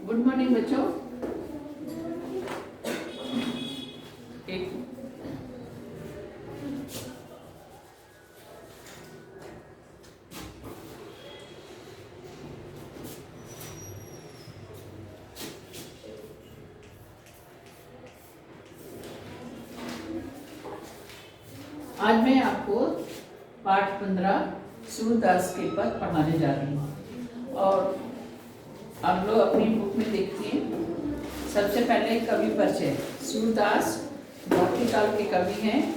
Good morning बच्चों। एक आज मैं आपको पाठ 15 सूरदास के पद पढ़ाने जा रही हूँ और आप लोग अपनी बुक में देखिए। सबसे पहले कवि परिचय। सूरदास भक्ति काल के कवि हैं।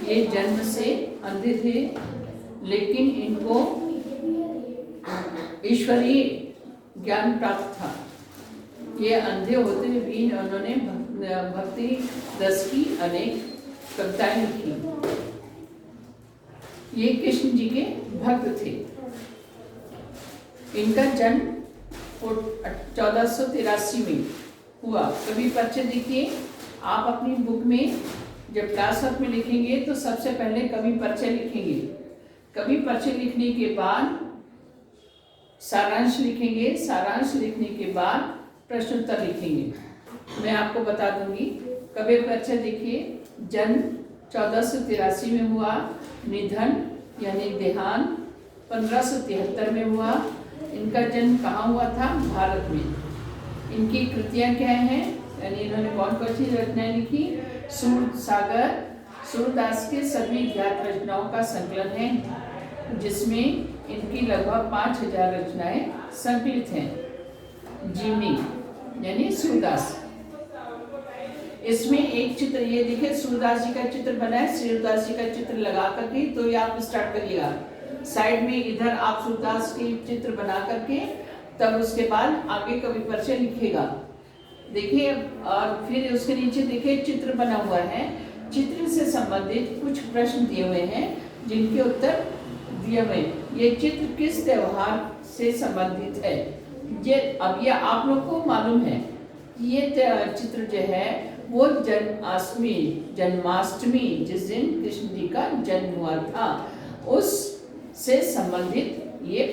ये जन्म से अंधे थे, लेकिन इनको ईश्वरीय ज्ञान प्राप्त था। ये अंधे होते हुए भी उन्होंने भक्ति रस की अनेक कविताएं लिखी। ये कृष्ण जी के भक्त थे। इनका जन्म 1483 में हुआ। कवि परिचय देखिए। आप अपनी बुक में जब क्लास वर्क में लिखेंगे तो सबसे पहले कवि परिचय लिखेंगे। कवि परिचय लिखने के बाद सारांश लिखेंगे। सारांश लिखने के बाद प्रश्नोत्तर लिखेंगे। मैं आपको बता दूंगी। कवि परिचय देखिए। जन्म 1483 में हुआ। निधन यानी देहांत 1573 में हुआ। इनका जन्म कहाँ हुआ था? भारत में। इनकी कृतियां क्या हैं? यानी इन्होंने कौन कौन सी रचनाएं लिखी? सूर सागर सूरदास के सभी ज्ञात रचनाओं का संकलन है, जिसमें इनकी लगभग 5000 रचनाएं संकलित हैं। जीवनी यानी सूरदास। इसमें एक चित्र ये देखिए, सूरदास जी का चित्र बना है। सूरदास जी का चित्र लगा करके तो ये आप स्टार्ट करिएगा। साइड में इधर आप सूरदास के चित्र बना करके तब उसके बाद आगे कवि परिचय लिखेगा। देखिए, और फिर उसके नीचे देखिए चित्र बना हुआ है। चित्र से संबंधित कुछ प्रश्न दिए हुए हैं जिनके उत्तर दिए हुए। ये चित्र किस त्योहार से संबंधित है? ये अब ये आप लोग को मालूम है। ये चित्र जो है वो जन्माष्टमी जिस दिन कृष्ण जी का जन्म हुआ था उस से संबंधित ये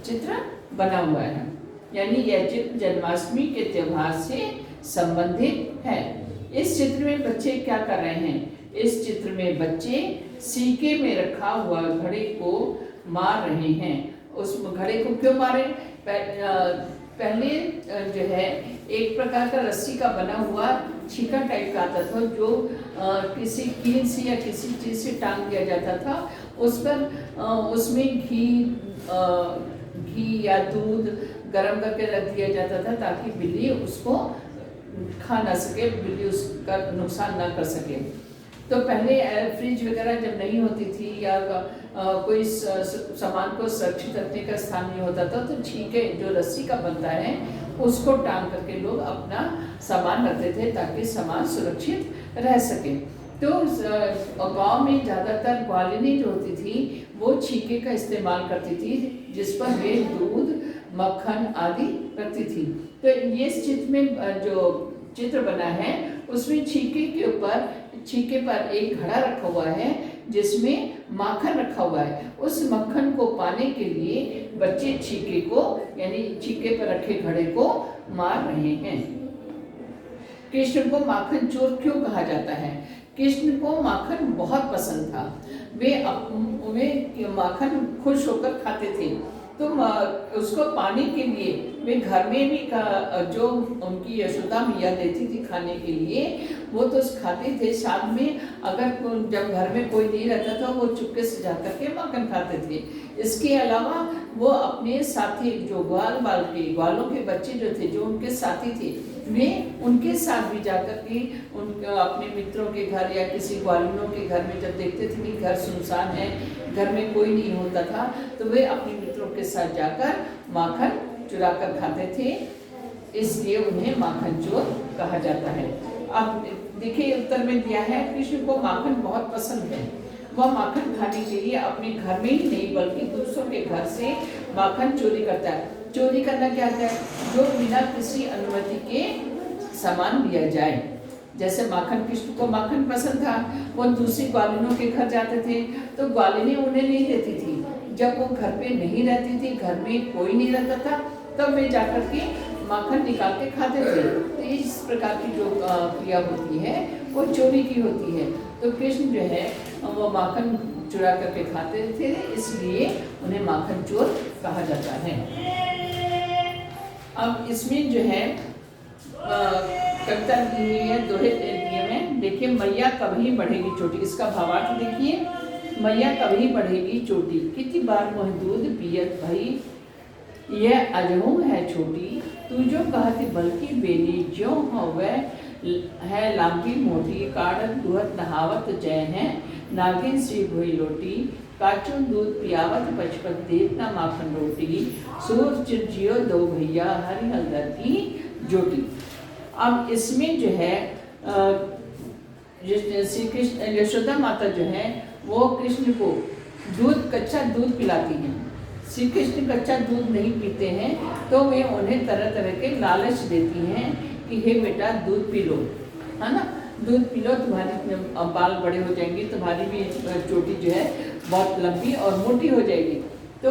चित्र बना हुआ है। यानी यह चित्र जन्माष्टमी के त्योहार से संबंधित है। इस चित्र में बच्चे क्या कर रहे हैं? इस चित्र में बच्चे सीके में रखा हुआ घड़े को मार रहे हैं। उस घड़े को क्यों मारे? पहले जो है एक प्रकार का रस्सी का बना हुआ छीका टाइप का आता था, जो किसी कील से या किसी चीज से टांग दिया जाता था। उस पर उसमें घी या दूध गरम करके रख दिया जाता था ताकि बिल्ली उसको खा ना सके, बिल्ली उसका नुकसान ना कर सके। तो पहले फ्रिज वगैरह जब नहीं होती थी या कोई सामान को सुरक्षित रखने का स्थान नहीं होता था, तो छीके जो रस्सी का बनता है उसको टांग करके लोग अपना सामान रखते थे ताकि सामान सुरक्षित रह सके। तो गांव में ज़्यादातर ग्वालिनी जो होती थी वो छीके का इस्तेमाल करती थी, जिस पर वे दूध मक्खन आदि रखती थी। तो ये चित्र में जो चित्र बना है उसमें छीके पर एक घड़ा रखा हुआ है जिसमें माखन रखा हुआ है। उस मक्खन को पाने के लिए बच्चे छीके को यानी छीके पर रखे घड़े को मार रहे हैं। कृष्ण को माखन चोर क्यों कहा जाता है? कृष्ण को माखन बहुत पसंद था। वे माखन खुश होकर खाते थे। तो उसको पाने के लिए वे घर में भी जो उनकी यशोदा मैया देती थी खाने के लिए वो तो खाते थे। साथ में अगर जब घर में कोई नहीं रहता था वो चुपके से जाकर के माखन खाते थे। इसके अलावा वो अपने साथी जो ग्वालों के बच्चे जो थे, जो उनके साथी थे, वे उनके साथ भी जाकर के अपने मित्रों के घर या किसी ग्वालिनों के घर में जब देखते थे कि घर सुनसान है, घर में कोई नहीं होता था, तो वे अपने मित्रों के साथ जाकर माखन चुरा कर खाते थे। इसलिए उन्हें माखन चोर कहा जाता है। अब देखिए उत्तर में दिया है, कृष्ण को माखन बहुत पसंद है। वह माखन खाने के लिए अपने घर में ही नहीं बल्कि दूसरों के घर से माखन चोरी करता है। चोरी करना क्या है? जो बिना किसी अनुमति के सामान लिया जाए। जैसे कृष्ण को माखन पसंद था, वो दूसरी ग्वालिनों के घर जाते थे तो ग्वालिनी उन्हें नहीं देती थी। जब वो घर पे नहीं रहती थी, घर में कोई नहीं रहता था, तब वे जाकर के माखन निकाल के खाते थे। तो इस प्रकार की जो क्रिया होती है वो चोरी की होती है। तो कृष्ण जो है वो माखन चुरा करके खाते थे, इसलिए उन्हें माखन चोर कहा जाता है। अब इसमें जो है कविता दी हुई है, दोहे दिए में। देखिए, मैया कभी बढ़ेगी चोटी, इसका भावार्थ देखिए। मैया कभी बढ़ेगी चोटी, कितनी बार मोह दूध पियत भई, यह अजहू है छोटी, तू जो कहती बल्कि बेनी, ज्यों हवे है लांबी मोटी, काढ़त दुहत नहावत जय है, नागिन सी भुई लोटी, काचू दूध पियावत बचपत, देखना माखन रोटी, सूर चिरजियो दो भैया, हरि हलदर की जोटी। अब इसमें जो है श्री कृष्ण यशोदा माता जो है वो कृष्ण को कच्चा दूध पिलाती हैं। श्री कृष्ण कच्चा दूध नहीं पीते हैं तो वे उन्हें तरह तरह के लालच देती हैं कि हे बेटा दूध पी लो, है ना, दूध पी लो, तुम्हारी बाल बड़े हो जाएंगे, तुम्हारी भी चोटी जो है बहुत लंबी और मोटी हो जाएगी। तो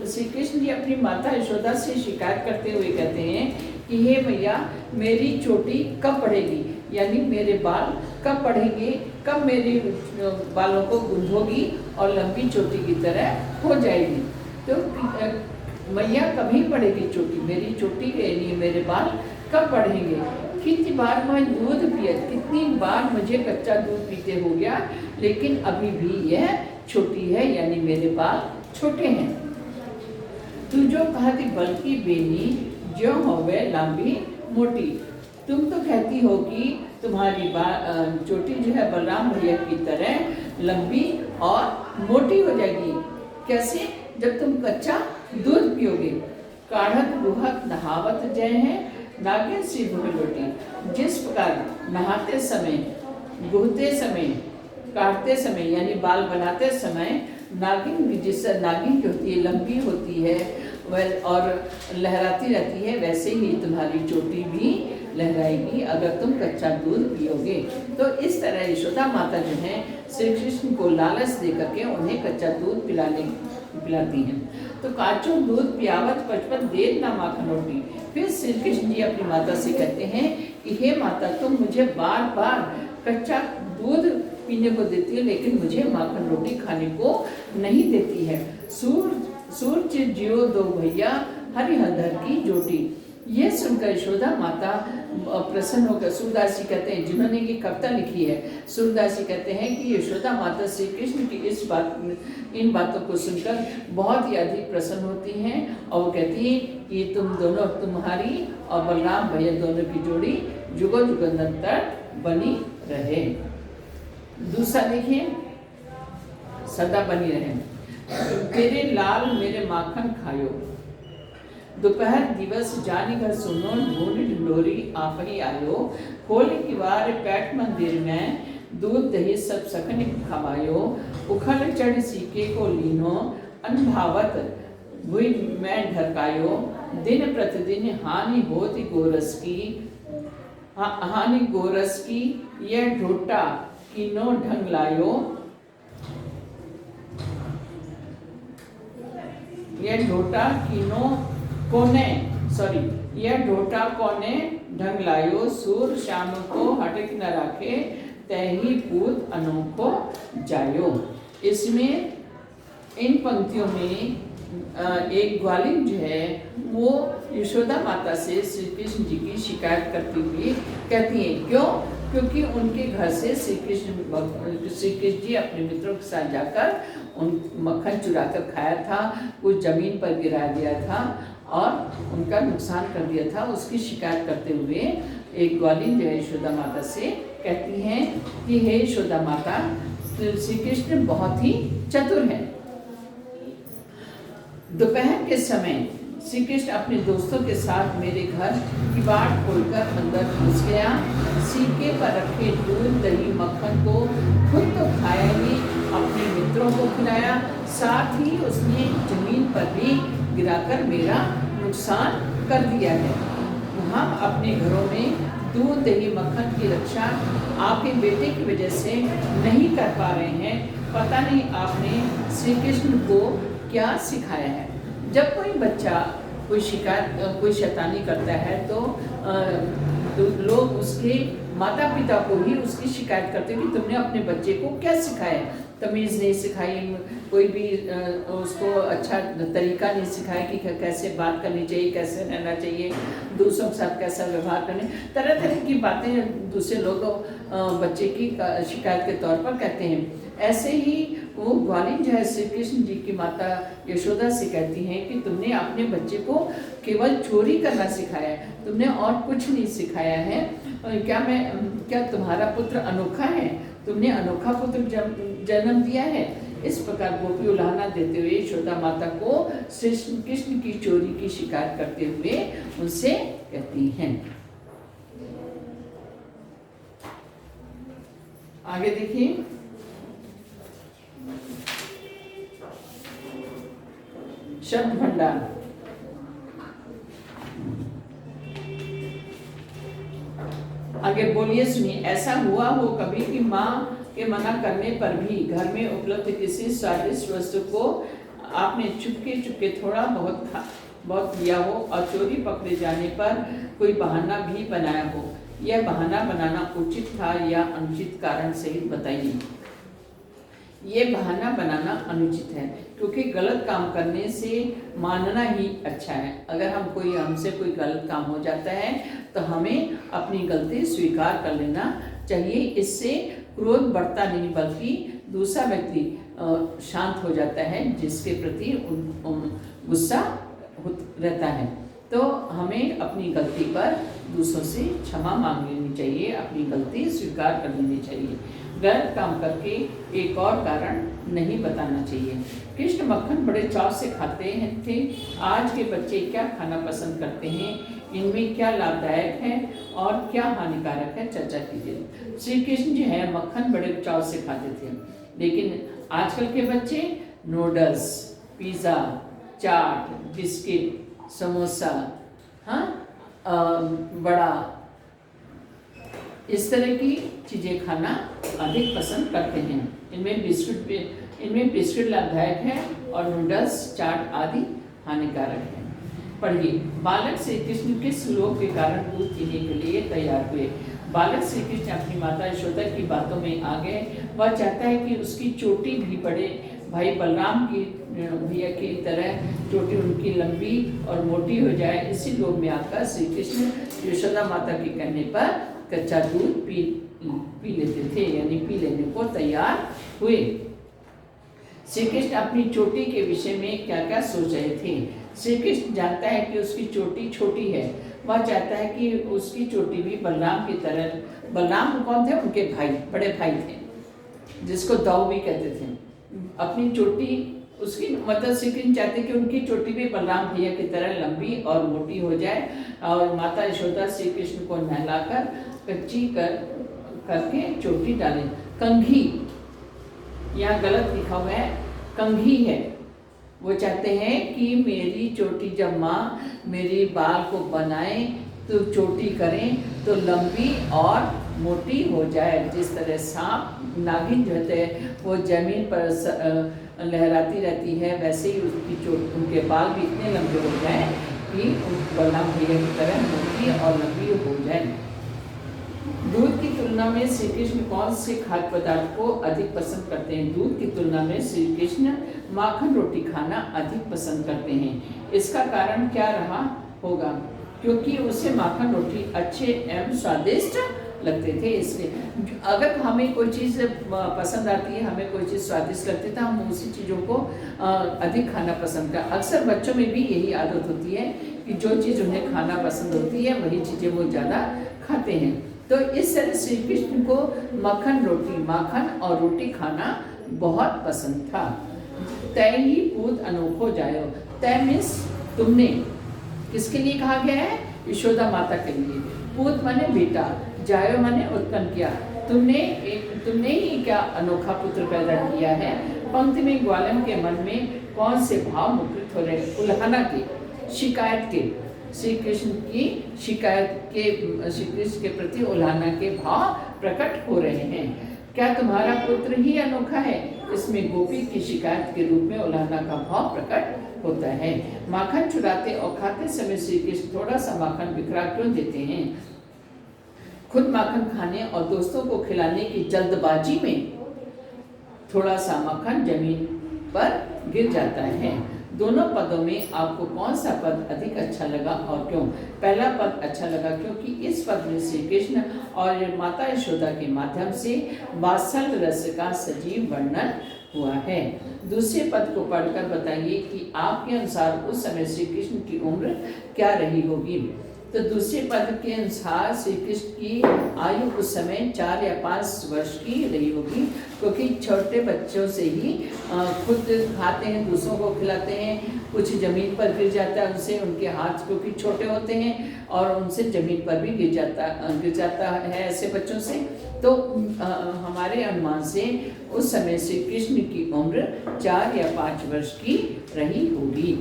श्री कृष्ण जी अपनी माता यशोदा से शिकायत करते हुए कहते हैं कि हे मैया, मेरी चोटी कब बढ़ेगी, यानी मेरे बाल कब बढ़ेंगे, कब मेरे बालों को गूंथोगी और लंबी चोटी की तरह हो जाएगी। तो मैया कभी बढ़ेगी चोटी, मेरी चोटी यानी मेरे बाल कब बढ़ेंगे, कितनी बार मैं दूध पिया, कितनी बार मुझे कच्चा दूध पीते हो गया, लेकिन अभी भी यह छोटी है, यानी मेरे बाल छोटे हैं। तू जो कहती बल्कि बेनी, जो होवे लंबी मोटी, तुम तो कहती हो कि तुम्हारी चोटी जो है बलराम भैया की तरह लंबी और मोटी हो जाएगी। कैसे? जब तुम कच्चा दूध पियोगे। काढ़त गुहत नहावत जय है, नागिन सी भुई लोटी, जिस प्रकार नहाते समय, गुहते समय, काटते समय यानी बाल बनाते समय नागिन, जिससे नागिन जो होती है लंबी होती है वह और लहराती रहती है, वैसे ही तुम्हारी चोटी भी लहराएगी अगर तुम कच्चा दूध पियोगे। तो इस तरह यशोदा माता जो है श्री कृष्ण को लालच दे करके उन्हें कच्चा दूध पिलाती हैं। तो काचो दूध पियावत बचपन देर ना माखन रोटी। फिर श्री कृष्ण जी अपनी माता से कहते हैं कि हे माता, तुम मुझे बार बार कच्चा दूध पीने को देती है लेकिन मुझे माखन रोटी खाने को नहीं देती है। सूर चिरजियो दो भैया, हरि हलदर की जोटी। ये सुनकर यशोदा माता प्रसन्न होकर, सूरदास जी कहते हैं जिन्होंने ये कविता लिखी है, सूरदास जी कहते हैं कि यशोदा माता श्री कृष्ण की इन बातों को सुनकर बहुत ही अधिक प्रसन्न होती हैं और वो कहती है कि तुम दोनों, तुम्हारी और बलराम भैया दोनों की जोड़ी जुगो जुगंतर बनी रहे। दूसरा देखिए, सदा बनी रहे। तेरे लाल मेरे माखन खायो, दोपहर दिवस जानी घर सुनो, ढूंढी ढिंडोरी आप ही आयो, होली की बार पैठ मंदिर में, दूध दही सब सकन खवायो, उखल चढ़ सीके को लीनो, अनभावत भुई में ढरकायो, दिन प्रतिदिन हानि होती गोरस की, हानि गोरस की, यह ढोटा किनो ढंग लायो, यह ढोटा किनो कोने, यह ढोटा कोने ढंग लायो, सूर श्याम को हटक न राखे, तही पूत अनोखो जायो। इसमें इन पंक्तियों में एक ग्वालिन जो है वो यशोदा माता से श्री कृष्ण जी की शिकायत करती हुई कहती है, क्यों? क्योंकि उनके घर से श्री कृष्ण जी अपने मित्रों के साथ जाकर उन मक्खन चुरा कर खाया था, कुछ जमीन पर गिरा दिया था और उनका नुकसान कर दिया था। उसकी शिकायत करते हुए एक ग्वालिन जो है यशोदा माता से कहती हैं कि हे यशोदा माता, श्री कृष्ण बहुत ही चतुर हैं। दोपहर के समय श्री कृष्ण अपने दोस्तों के साथ मेरे घर किवाड़ खोलकर अंदर घुस गया, सीके पर रखे दूध दही मक्खन को खुद तो खाया ही, अपने मित्रों को खिलाया, साथ ही उसने जमीन पर भी गिराकर मेरा नुकसान कर दिया है। हम अपने घरों में दूध दही मक्खन की रक्षा आपके बेटे की वजह से नहीं कर पा रहे हैं। पता नहीं आपने श्री कृष्ण को क्या सिखाया है। जब कोई बच्चा कोई शिकायत कोई शैतानी करता है तो लोग उसके माता पिता को ही उसकी शिकायत करते हैं कि तुमने अपने बच्चे को क्या सिखाया, तमीज़ नहीं सिखाई, कोई भी उसको अच्छा तरीका नहीं सिखाया कि कैसे बात करनी चाहिए, कैसे रहना चाहिए, दूसरों के साथ कैसा व्यवहार करने, तरह तरह की बातें दूसरे लोग बच्चे की शिकायत के तौर पर कहते हैं। ऐसे ही वो ग्वालिन जो है श्री कृष्ण जी की माता यशोदा से कहती हैं कि तुमने अपने बच्चे को केवल चोरी करना सिखाया है, तुमने और कुछ नहीं सिखाया है। क्या तुम्हारा पुत्र अनोखा है, तुमने अनोखा पुत्र जन्म दिया है। इस प्रकार गोपी उलाहना देते हुए यशोदा माता को श्री कृष्ण की चोरी की शिकायत करते हुए उनसे कहती हैं। आगे देखिए, शब्द भंडार। आगे बोलिए, सुनिए। ऐसा हुआ हो कभी कि माँ के मना करने पर भी घर में उपलब्ध किसी स्वादिष्ट वस्तु को आपने चुपके चुपके थोड़ा बहुत लिया हो और चोरी पकड़े जाने पर कोई बहाना भी बनाया हो। यह बहाना बनाना उचित था या अनुचित, कारण सहित बताइए। ये बहाना बनाना अनुचित है, क्योंकि गलत काम करने से मानना ही अच्छा है। अगर हमसे कोई गलत काम हो जाता है तो हमें अपनी गलती स्वीकार कर लेना चाहिए। इससे क्रोध बढ़ता नहीं, बल्कि दूसरा व्यक्ति शांत हो जाता है, जिसके प्रति गुस्सा रहता है। तो हमें अपनी गलती पर दूसरों से क्षमा मांग लेनी चाहिए, अपनी गलती स्वीकार कर लेनी चाहिए। गलत काम करके एक और कारण नहीं बताना चाहिए। कृष्ण मक्खन बड़े चाव से खाते थे। आज के बच्चे क्या खाना पसंद करते हैं, इनमें क्या लाभदायक है और क्या हानिकारक है, चर्चा कीजिए। श्री कृष्ण जो है मक्खन बड़े चाव से खाते थे, लेकिन आजकल के बच्चे नूडल्स, पिज़्ज़ा, चाट, बिस्किट, समोसा, बड़ा, इस तरह की चीज़ें खाना अधिक पसंद करते हैं। इनमें बिस्किट लाभदायक है और नूडल्स, चाट आदि हानिकारक है। पढ़िए, बालक श्री कृष्ण किस लोभ के कारण दूध पीने के लिए तैयार हुए। बालक श्री कृष्ण अपनी माता यशोदा की बातों में आ गए। वह चाहता है कि उसकी चोटी भी बड़े भाई बलराम की भैया की तरह चोटी उनकी लंबी और मोटी हो जाए। इसी लोभ में आकर श्री कृष्ण यशोदा माता के कहने पर कच्चा दूध पी लेते थे, यानी पी लेने को तैयार हुए। श्री कृष्ण अपनी चोटी के विषय में क्या क्या सोच रहे थे। श्री कृष्ण जानता है कि उसकी चोटी छोटी है। वह चाहता है कि उसकी चोटी भी बलराम की तरह, बलराम कौन थे, उनके भाई, बड़े भाई थे, जिसको दाऊ भी कहते थे। अपनी चोटी उसकी मतलब श्री कृष्ण चाहते कि उनकी चोटी भी बलराम भैया की तरह लंबी और मोटी हो जाए। और माता यशोदा श्री कृष्ण को नहलाकर कच्ची करके चोटी डालें। कंघी, यहाँ गलत लिखा हुआ है, कंघी है। वो चाहते हैं कि मेरी चोटी जब माँ मेरी बाल को बनाए तो चोटी करें तो लंबी और मोटी हो जाए। जिस तरह सांप नागिन जो होते हैं वो जमीन पर लहराती रहती है, वैसे ही उनके बाल भी इतने लंबे हो जाए कि बलराम भैया की तरह मोटी और लंबी हो जाए। दूध की तुलना में श्री कृष्ण कौन से खाद्य पदार्थ को अधिक पसंद करते हैं। दूध की तुलना में श्री कृष्ण माखन रोटी खाना अधिक पसंद करते हैं। इसका कारण क्या रहा होगा, क्योंकि उसे माखन रोटी अच्छे एवं स्वादिष्ट लगते थे। इसलिए अगर हमें कोई चीज़ पसंद आती है, हमें कोई चीज़ स्वादिष्ट लगती है, तो हम उसी चीज़ों को अधिक खाना पसंद करते हैं। अक्सर बच्चों में भी यही आदत होती है कि जो चीज़ उन्हें खाना पसंद होती है वही चीज़ें वो ज़्यादा खाते हैं। तो इस तरह श्री कृष्ण को माखन और रोटी खाना बहुत पसंद था। तय ही पूत अनोखो जायो। तय मीन्स तुमने, किसके लिए कहा गया है, यशोदा माता के लिए। पूत माने बेटा, जायो माने उत्पन्न किया। तुमने ही क्या अनोखा पुत्र पैदा किया है। पंक्ति में ग्वालन के मन में कौन से भाव मुखरित हो रहे, उल्हाना के, शिकायत के, श्री कृष्ण की शिकायत के, श्री कृष्ण के प्रति उल्हाना के भाव प्रकट हो रहे हैं। क्या तुम्हारा पुत्र ही अनोखा है, इसमें गोपी की शिकायत के रूप में उल्हाना का भाव प्रकट होता है। माखन चुराते और खाते समय श्री कृष्ण थोड़ा सा माखन बिखरा क्यों देते हैं? खुद माखन खाने और दोस्तों को खिलाने की जल्दबाजी में थोड़ा सा माखन जमीन पर गिर जाता है। दोनों पदों में आपको कौन सा पद अधिक अच्छा लगा और क्यों? पहला पद अच्छा लगा क्योंकि इस पद में श्री कृष्ण और माता यशोदा के माध्यम से वात्सल्य रस का सजीव वर्णन हुआ है। दूसरे पद को पढ़कर बताइए कि आपके अनुसार उस समय श्री कृष्ण की उम्र क्या रही होगी। तो दूसरे पद के अनुसार श्री कृष्ण की आयु उस समय 4 या 5 वर्ष की रही होगी, क्योंकि छोटे बच्चों से ही खुद खाते हैं, दूसरों को खिलाते हैं, कुछ ज़मीन पर गिर जाता है उनसे, उनके हाथ क्योंकि छोटे होते हैं और उनसे ज़मीन पर भी गिर जाता है ऐसे बच्चों से। तो हमारे अनुमान से उस समय श्री कृष्ण की उम्र 4 या 5 वर्ष की रही होगी।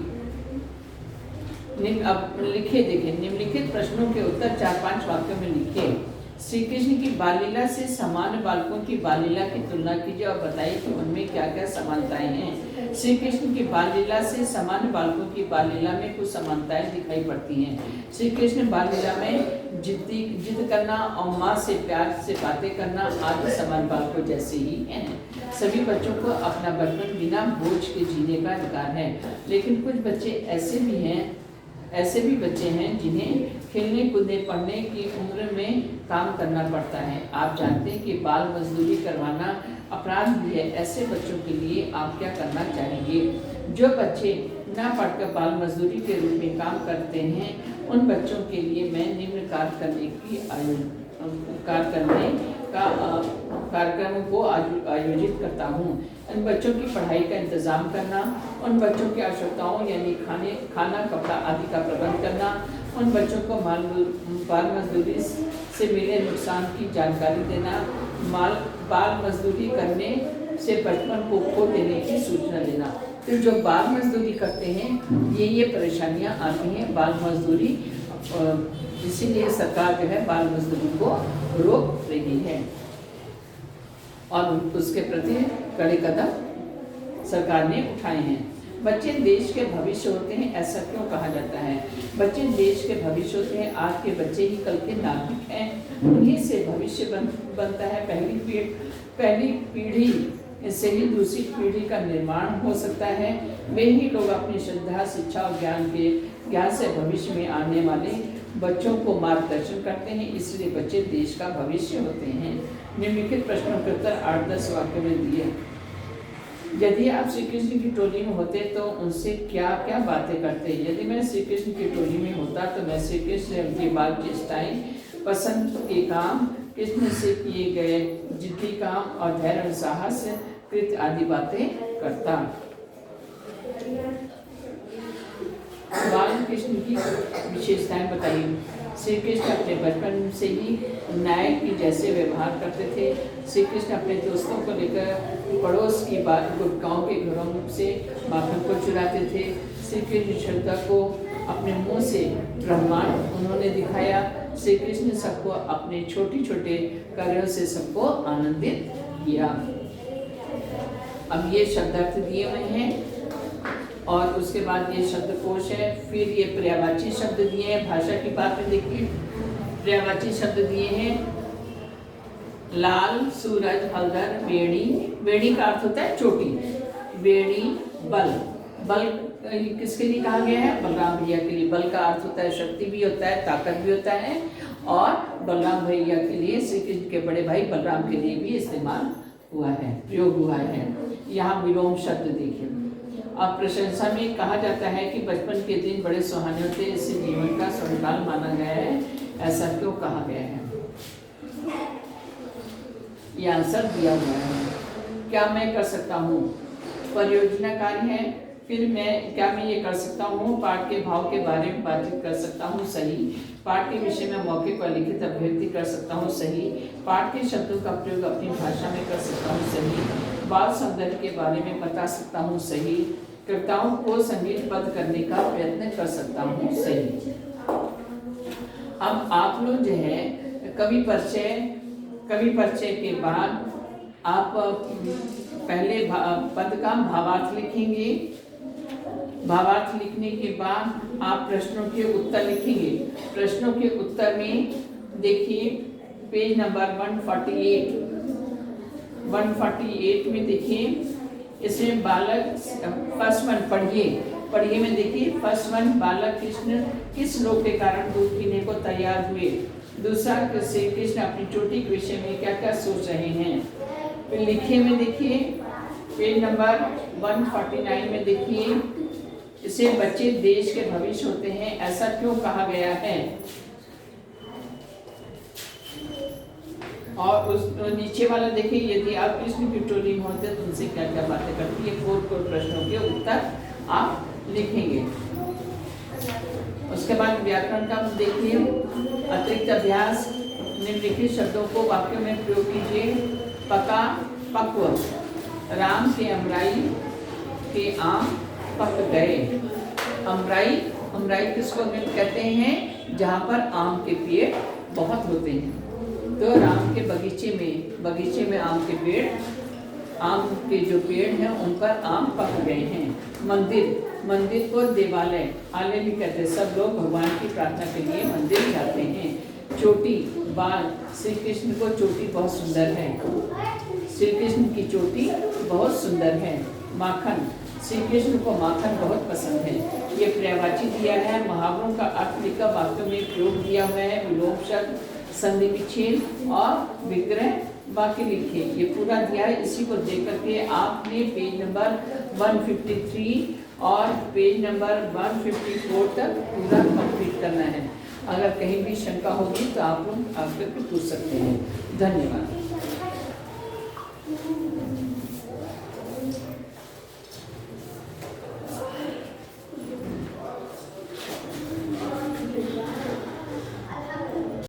अब लिखे देखें, निम्नलिखित प्रश्नों के उत्तर 4-5 वाक्यों में लिखिए। श्री कृष्ण की बाल लीला से सामान्य बालकों की बाल लीला की तुलना कीजिए और बताइए कि उनमें क्या क्या समानताएं हैं। श्री कृष्ण की बाल लीला से सामान्य बालकों की बाल लीला में कुछ समानताएं दिखाई पड़ती हैं। श्री कृष्ण बाल लीला में जिद करना और माँ से प्यार से बातें करना आदि सामान्य बालकों जैसे ही हैं। सभी बच्चों को अपना बचपन बिना बोझ के जीने का अधिकार है, लेकिन कुछ बच्चे ऐसे भी बच्चे हैं जिन्हें खेलने कूदने पढ़ने की उम्र में काम करना पड़ता है। आप जानते हैं कि बाल मजदूरी करवाना अपराध भी है। ऐसे बच्चों के लिए आप क्या करना चाहेंगे? जो बच्चे ना पढ़कर बाल मजदूरी के रूप में काम करते हैं, उन बच्चों के लिए मैं निम्न कार्यक्रमों को आयोजित करता हूँ। उन बच्चों की पढ़ाई का इंतजाम करना, उन बच्चों की आवश्यकताओं यानी खाना कपड़ा आदि का प्रबंध करना, उन बच्चों को बाल मजदूरी से मिले नुकसान की जानकारी देना, बाल मजदूरी करने से बचपन को खो देने की सूचना देना। तो जो बाल मजदूरी करते हैं ये परेशानियां आती हैं बाल मजदूरी, इसीलिए सरकार जो है बाल मजदूरी को रोक रही है और उसके प्रति कड़े कदम सरकार ने उठाए हैं। बच्चे देश के भविष्य होते हैं, ऐसा क्यों कहा जाता है? बच्चे देश के भविष्य होते हैं। आज के बच्चे ही कल के नागरिक हैं, उन्हीं से भविष्य बनता है। पहली पीढ़ी से ही दूसरी पीढ़ी का निर्माण हो सकता है। वे ही लोग अपनी श्रद्धा, शिक्षा और ज्ञान से भविष्य में आने वाले बच्चों को मार्गदर्शन करते हैं, इसलिए बच्चे देश का भविष्य होते हैं। निम्नलिखित प्रश्नों के उत्तर 8-10 वाक्यों में दिए। यदि आप श्री कृष्ण की टोली में होते तो उनसे क्या क्या बातें करते? यदि मैं श्री कृष्ण की टोली में होता तो मैं श्री कृष्ण की बात की स्टाइल, पसंद के काम, कृष्ण से किए गए जिद्दी काम और धैर्य साहस कृत आदि बातें करता। बाल कृष्ण की विशेषताएं बताइए। श्री कृष्ण अपने बचपन से ही न्याय की जैसे व्यवहार करते थे। श्री कृष्ण अपने दोस्तों को लेकर पड़ोस की गाँव के घरों से माखन को चुराते थे। श्री कृष्ण श्रद्धा को अपने मुंह से ब्रह्मांड उन्होंने दिखाया। श्री कृष्ण सबको अपने छोटे छोटे कार्यों से सबको आनंदित किया। अब ये शब्दार्थ दिए हुए हैं और उसके बाद ये शब्दकोश है। फिर ये पर्यायवाची शब्द दिए हैं। भाषा की बात में देखिए, पर्यायवाची शब्द दिए हैं लाल, सूरज, हलदर, बेड़ी। बेड़ी का अर्थ होता है चोटी। बेड़ी, बल। बल किसके लिए कहा गया है? बलराम भैया के लिए। बल का अर्थ होता है शक्ति भी होता है, ताकत भी होता है, और बलराम भैया के लिए, श्री कृष्ण के बड़े भाई बलराम के लिए भी इस्तेमाल हुआ है, प्रयोग हुआ है। यहाँ विलोम शब्द देखिए। अब प्रशंसा में कहा जाता है कि बचपन के दिन बड़े सुहाने होते हैं, इसे जीवन का स्वर्णकाल माना गया है। ऐसा क्यों कहा गया है? यह आंसर दिया हुआ है। क्या मैं कर सकता हूँ? परियोजना कार्य है। फिर क्या मैं ये कर सकता हूँ? पाठ के भाव के बारे में बातचीत कर सकता हूँ, सही। पाठ के विषय में मौखिक और लिखित अभिव्यक्ति कर सकता हूँ, सही। पाठ के शब्दों का प्रयोग अपनी भाषा में कर सकता हूँ, सही। बाल सौंदर्य के बारे में बता सकता हूँ, सही। कविताओं को संगीतबद्ध करने का प्रयत्न कर सकता हूँ, सही। अब आप लोग जो है कवि परिचय के बाद आप पहले पद का भावार्थ लिखेंगे भावार्थ लिखने के बाद आप प्रश्नों के उत्तर लिखेंगे। प्रश्नों के उत्तर में देखिए पेज नंबर 148 में देखिए, इसमें बालक फर्स्ट वन पढ़िए में देखिए, फर्स्ट वन बालक कृष्ण किस रोग के कारण दूध पीने को तैयार हुए। दूसरा, श्री कृष्ण अपनी चोटी के विषय में क्या क्या सोच रहे हैं। फिर लिखे में देखिए पेज नंबर 149 में देखिए, इसे बच्चे देश के भविष्य होते हैं, ऐसा क्यों कहा गया है। और उस नीचे वाला देखिए, यदि आप कृष्ण की टोली में होते तो उनसे क्या क्या बातें करती है। 4 प्रश्नों के उत्तर आप लिखेंगे। उसके बाद व्याकरण का देखिए, अतिरिक्त अभ्यास, निम्नलिखित शब्दों को वाक्यों में प्रयोग कीजिए। पका, पक्व, राम के अमराई के आम पक गए। अमराई किसको कहते हैं, जहाँ पर आम के पेड़ बहुत होते हैं। तो राम के बगीचे में आम के पेड़, आम के जो पेड़ हैं उन पर आम पक गए हैं। मंदिर को देवालय, आलय भी कहते हैं। सब लोग भगवान की प्रार्थना के लिए मंदिर जाते हैं। चोटी, बाल, श्री कृष्ण को चोटी बहुत सुंदर है। श्री कृष्ण की चोटी बहुत सुंदर है। माखन, श्री कृष्ण को माखन बहुत पसंद है। ये पर्यायवाची दिया है। मुहावरों का अर्थ लिखकर वाक्यों में प्रयोग दिया हुआ है। विलोम शब्द, संधि विच्छेद और विग्रह वाक्य लिखे। ये पूरा दिया है। इसी को देख करके आपने पेज नंबर 153 और पेज नंबर 154 तक पूरा कंप्लीट करना है। अगर कहीं भी शंका होगी तो आप लोग आकर पूछ सकते हैं। धन्यवाद।